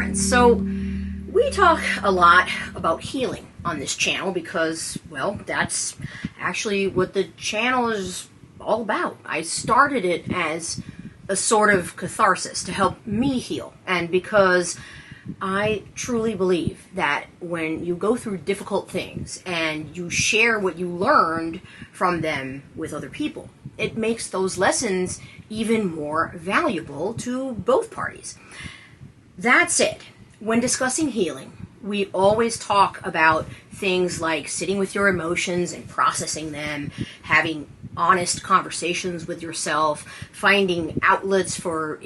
friends. So, we talk a lot about healing on this channel because, well, that's actually what the channel is all about. I started it as a sort of catharsis to help me heal, and because I truly believe that when you go through difficult things and you share what you learned from them with other people, it makes those lessons even more valuable to both parties. That said, when discussing healing, we always talk about things like sitting with your emotions and processing them, having honest conversations with yourself, finding outlets for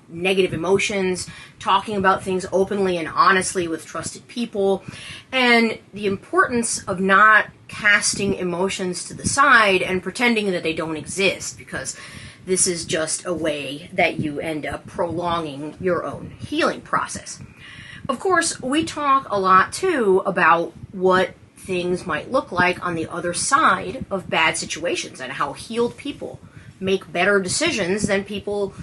negative emotions, talking about things openly and honestly with trusted people, and the importance of not casting emotions to the side and pretending that they don't exist, because this is just a way that you end up prolonging your own healing process. Of course, we talk a lot, too, about what things might look like on the other side of bad situations and how healed people make better decisions than people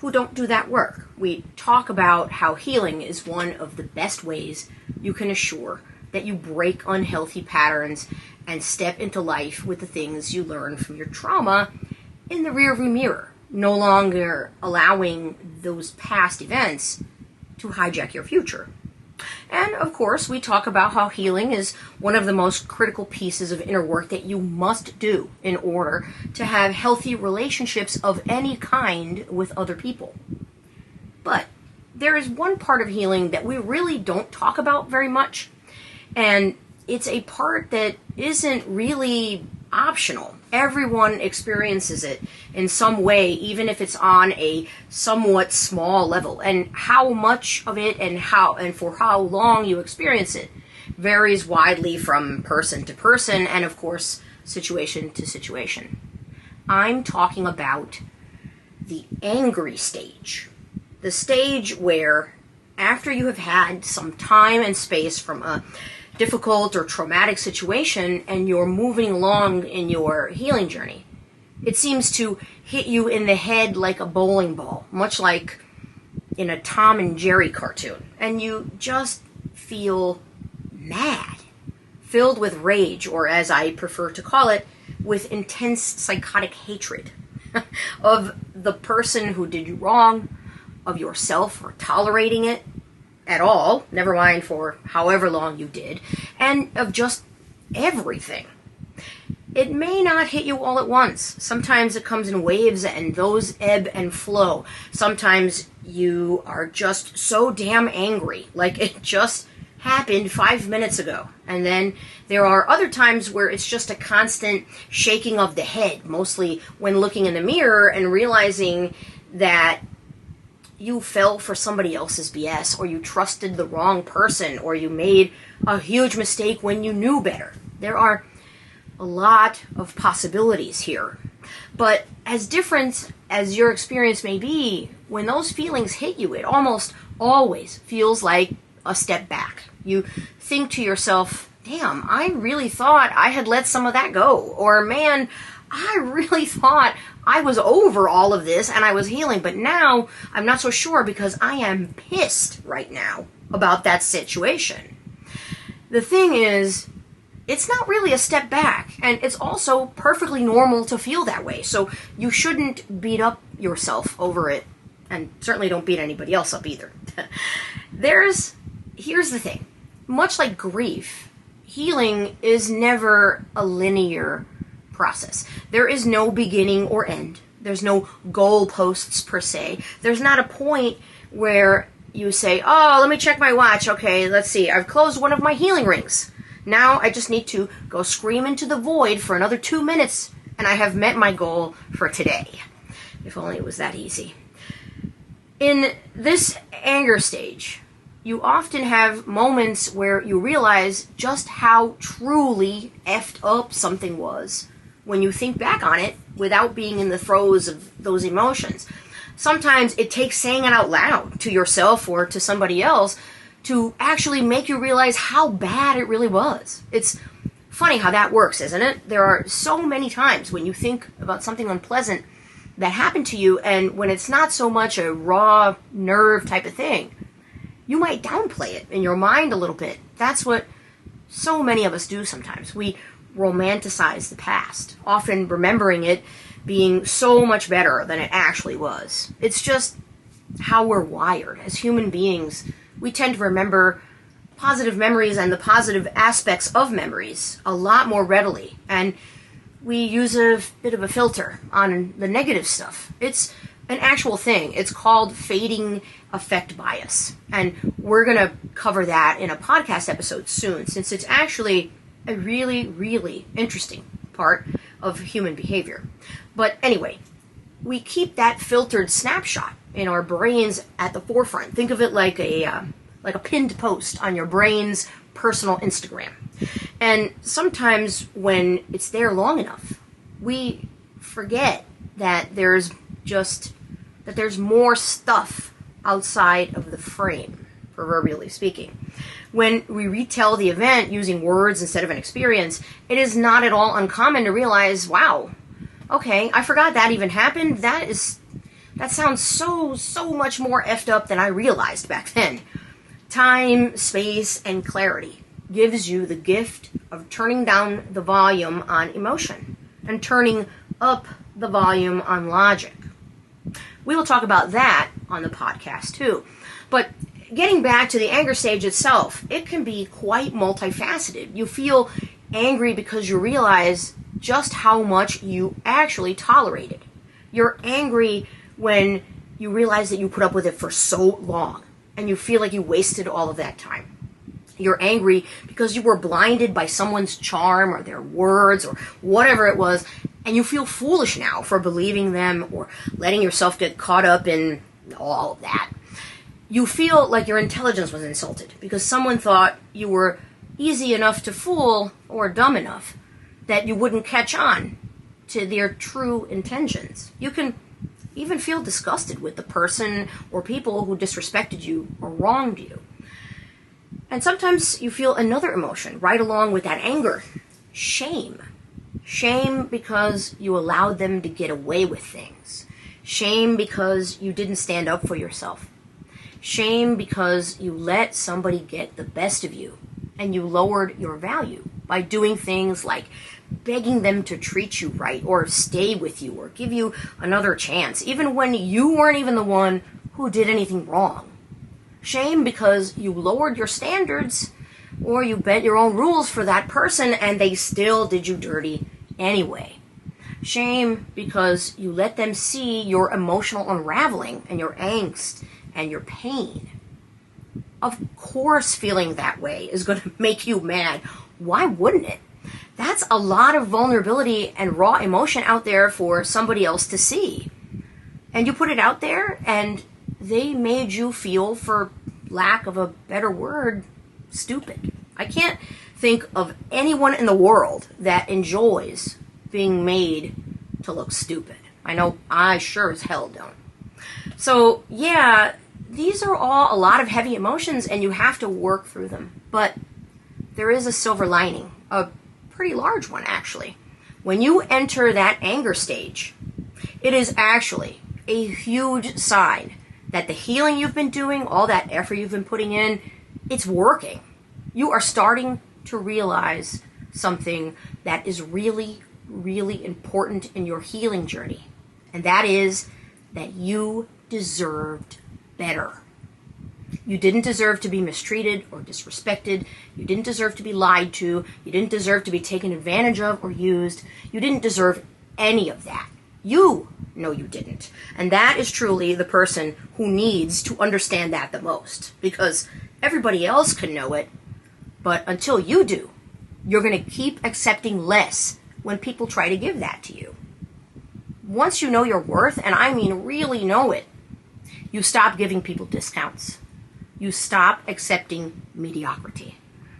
who don't do that work. We talk about how healing is one of the best ways you can assure that you break unhealthy patterns and step into life with the things you learn from your trauma in the rearview mirror, no longer allowing those past events to hijack your future. And, of course, we talk about how healing is one of the most critical pieces of inner work that you must do in order to have healthy relationships of any kind with other people. But there is one part of healing that we really don't talk about very much, and it's a part that isn't really optional. Everyone experiences it in some way, even if it's on a somewhat small level. And how much of it and for how long you experience it varies widely from person to person and, of course, situation to situation. I'm talking about the angry stage. The stage where, after you have had some time and space from a difficult or traumatic situation and you're moving along in your healing journey, it seems to hit you in the head like a bowling ball, much like in a Tom and Jerry cartoon, and you just feel mad, filled with rage, or as I prefer to call it, with intense psychotic hatred of the person who did you wrong, of yourself for tolerating it at all, never mind for however long you did, and of just everything. It may not hit you all at once. Sometimes it comes in waves, and those ebb and flow. Sometimes you are just so damn angry, like it just happened 5 minutes ago. And then there are other times where it's just a constant shaking of the head, mostly when looking in the mirror and realizing that you fell for somebody else's BS, or you trusted the wrong person, or you made a huge mistake when you knew better. There are a lot of possibilities here. But as different as your experience may be, when those feelings hit you, it almost always feels like a step back. You think to yourself, damn, I really thought I had let some of that go. Or, man, I really thought I was over all of this and I was healing, but now I'm not so sure because I am pissed right now about that situation. The thing is, it's not really a step back, and it's also perfectly normal to feel that way, so you shouldn't beat up yourself over it, and certainly don't beat anybody else up either. Here's the thing. Much like grief, healing is never a linear process. There is no beginning or end. There's no goalposts per se. There's not a point where you say, oh, let me check my watch. Okay, let's see. I've closed one of my healing rings. Now I just need to go scream into the void for another 2 minutes, and I have met my goal for today. If only it was that easy. In this anger stage, you often have moments where you realize just how truly effed up something was when you think back on it without being in the throes of those emotions. Sometimes it takes saying it out loud to yourself or to somebody else to actually make you realize how bad it really was. It's funny how that works, isn't it? There are so many times when you think about something unpleasant that happened to you, and when it's not so much a raw nerve type of thing, You might downplay it in your mind a little bit. That's what so many of us do sometimes. We romanticize the past, often remembering it being so much better than it actually was. It's just how we're wired. As human beings, we tend to remember positive memories and the positive aspects of memories a lot more readily. And we use a bit of a filter on the negative stuff. It's an actual thing. It's called fading effect bias. And we're going to cover that in a podcast episode soon, since it's actually a really, really interesting part of human behavior. But anyway, we keep that filtered snapshot in our brains at the forefront. Think of it like a pinned post on your brain's personal Instagram. And sometimes when it's there long enough, we forget that there's more stuff outside of the frame, proverbially speaking. When we retell the event using words instead of an experience, it is not at all uncommon to realize, wow, okay, I forgot that even happened. That sounds so much more effed up than I realized back then. Time, space, and clarity gives you the gift of turning down the volume on emotion and turning up the volume on logic. We will talk about that on the podcast too. But getting back to the anger stage itself, it can be quite multifaceted. You feel angry because you realize just how much you actually tolerated. You're angry when you realize that you put up with it for so long and you feel like you wasted all of that time. You're angry because you were blinded by someone's charm or their words or whatever it was, and you feel foolish now for believing them or letting yourself get caught up in all of that. You feel like your intelligence was insulted because someone thought you were easy enough to fool or dumb enough that you wouldn't catch on to their true intentions. You can even feel disgusted with the person or people who disrespected you or wronged you. And sometimes you feel another emotion right along with that anger. Shame. Shame because you allowed them to get away with things. Shame because you didn't stand up for yourself. Shame because you let somebody get the best of you and you lowered your value by doing things like begging them to treat you right or stay with you or give you another chance, even when you weren't even the one who did anything wrong. Shame because you lowered your standards or you bent your own rules for that person and they still did you dirty anyway. Shame because you let them see your emotional unraveling and your angst and your pain. Of course feeling that way is going to make you mad. Why wouldn't it? That's a lot of vulnerability and raw emotion out there for somebody else to see. And you put it out there and they made you feel, for lack of a better word, stupid. I can't think of anyone in the world that enjoys being made to look stupid. I know I sure as hell don't. So, yeah, these are all a lot of heavy emotions and you have to work through them. But there is a silver lining, a pretty large one actually. When you enter that anger stage, it is actually a huge sign that the healing you've been doing, all that effort you've been putting in, it's working. You are starting to realize something that is really, really important in your healing journey. And that is that you deserved better. You didn't deserve to be mistreated or disrespected. You didn't deserve to be lied to. You didn't deserve to be taken advantage of or used. You didn't deserve any of that. You know you didn't. And that is truly the person who needs to understand that the most. Because everybody else can know it, but until you do, you're going to keep accepting less when people try to give that to you. Once you know your worth, and I mean really know it, you stop giving people discounts. You stop accepting mediocrity.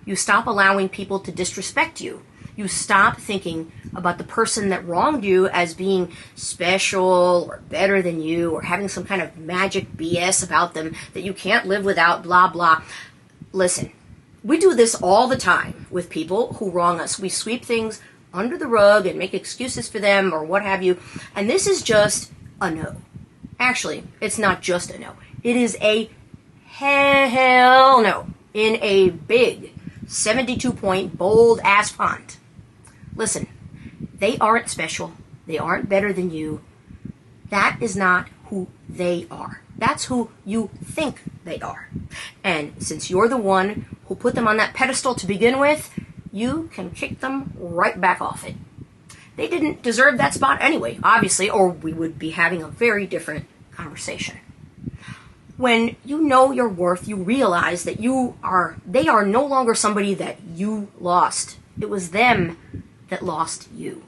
You stop allowing people to disrespect you. You stop thinking about the person that wronged you as being special or better than you or having some kind of magic BS about them that you can't live without, blah, blah. Listen, we do this all the time with people who wrong us. We sweep things under the rug and make excuses for them or what have you. And this is just a no. Actually, it's not just a no. It is a Hell no. In a big 72-point bold ass font. Listen, they aren't special. They aren't better than you. That is not who they are. That's who you think they are. And since you're the one who put them on that pedestal to begin with, you can kick them right back off it. They didn't deserve that spot anyway, obviously, or we would be having a very different conversation. When you know your worth, you realize that they are no longer somebody that you lost. It was them that lost you.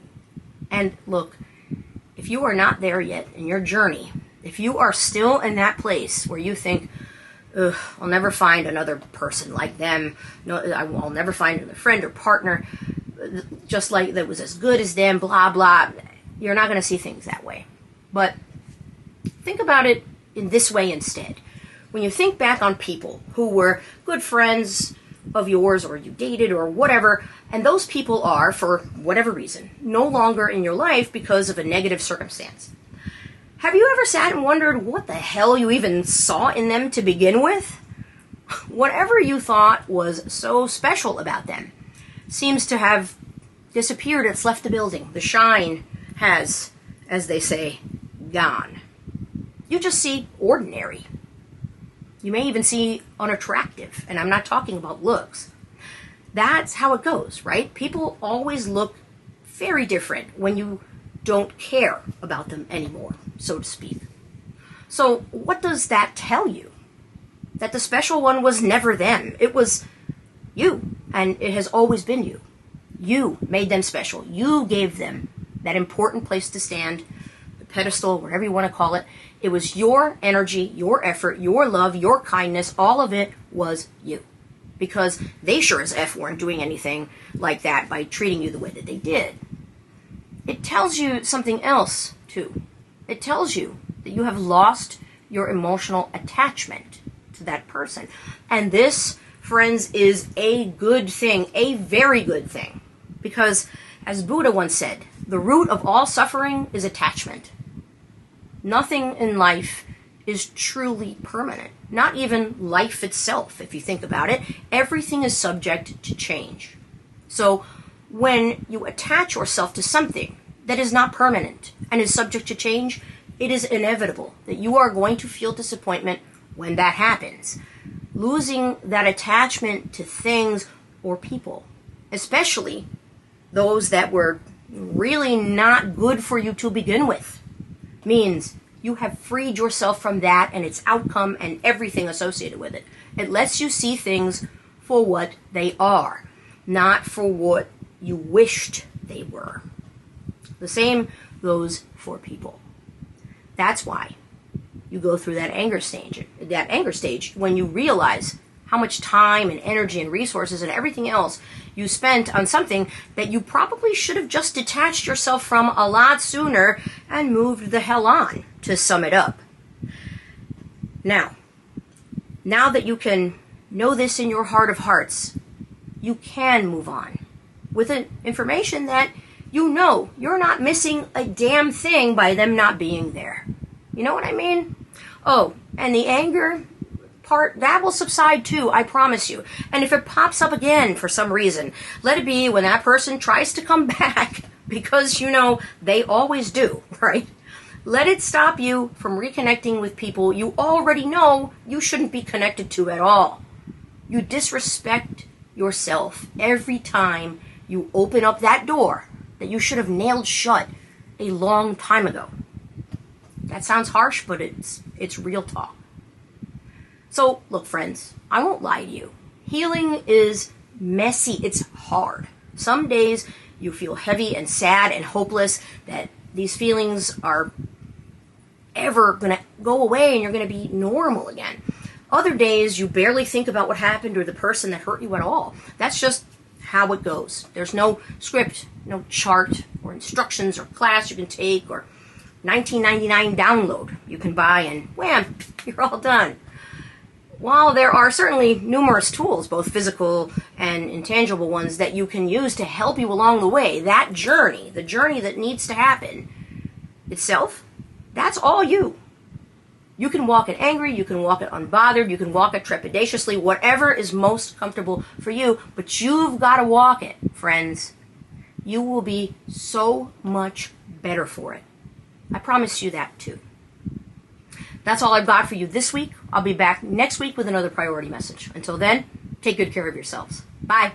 And look, if you are not there yet in your journey, if you are still in that place where you think, ugh, I'll never find another person like them, no, I'll never find a friend or partner just like that was as good as them, blah, blah, you're not going to see things that way. But think about it in this way instead. When you think back on people who were good friends of yours, or you dated, or whatever, and those people are, for whatever reason, no longer in your life because of a negative circumstance. Have you ever sat and wondered what the hell you even saw in them to begin with? Whatever you thought was so special about them seems to have disappeared. It's left the building. The shine has, as they say, gone. You just see ordinary. You may even see unattractive, and I'm not talking about looks. That's how it goes, right? People always look very different when you don't care about them anymore, so to speak. So what does that tell you? That the special one was never them. It was you, and it has always been you. You made them special. You gave them that important place to stand, the pedestal, whatever you want to call it. It was your energy, your effort, your love, your kindness. All of it was you. Because they sure as F weren't doing anything like that by treating you the way that they did. It tells you something else, too. It tells you that you have lost your emotional attachment to that person. And this, friends, is a good thing, a very good thing. Because, as Buddha once said, the root of all suffering is attachment. Nothing in life is truly permanent. Not even life itself, if you think about it. Everything is subject to change. So, when you attach yourself to something that is not permanent and is subject to change, it is inevitable that you are going to feel disappointment when that happens. Losing that attachment to things or people, especially those that were really not good for you to begin with, means you have freed yourself from that and its outcome and everything associated with it. It lets you see things for what they are, not for what you wished they were. The same goes for people. That's why you go through that anger stage when you realize how much time and energy and resources and everything else you spent on something that you probably should have just detached yourself from a lot sooner and moved the hell on, to sum it up. Now that you can know this in your heart of hearts, you can move on with information that you know you're not missing a damn thing by them not being there. You know what I mean? Oh, and the anger part, that will subside too, I promise you. And if it pops up again for some reason, let it be when that person tries to come back, because you know they always do, right? Let it stop you from reconnecting with people you already know you shouldn't be connected to at all. You disrespect yourself every time you open up that door that you should have nailed shut a long time ago. That sounds harsh, but it's real talk. So, look, friends, I won't lie to you. Healing is messy. It's hard. Some days you feel heavy and sad and hopeless that these feelings are ever going to go away and you're going to be normal again. Other days you barely think about what happened or the person that hurt you at all. That's just how it goes. There's no script, no chart or instructions or class you can take or $19.99 download you can buy and wham, you're all done. While there are certainly numerous tools, both physical and intangible ones, that you can use to help you along the way, that journey, the journey that needs to happen itself, that's all you. You can walk it angry, you can walk it unbothered, you can walk it trepidatiously, whatever is most comfortable for you, but you've got to walk it, friends. You will be so much better for it. I promise you that too. That's all I've got for you this week. I'll be back next week with another priority message. Until then, take good care of yourselves. Bye.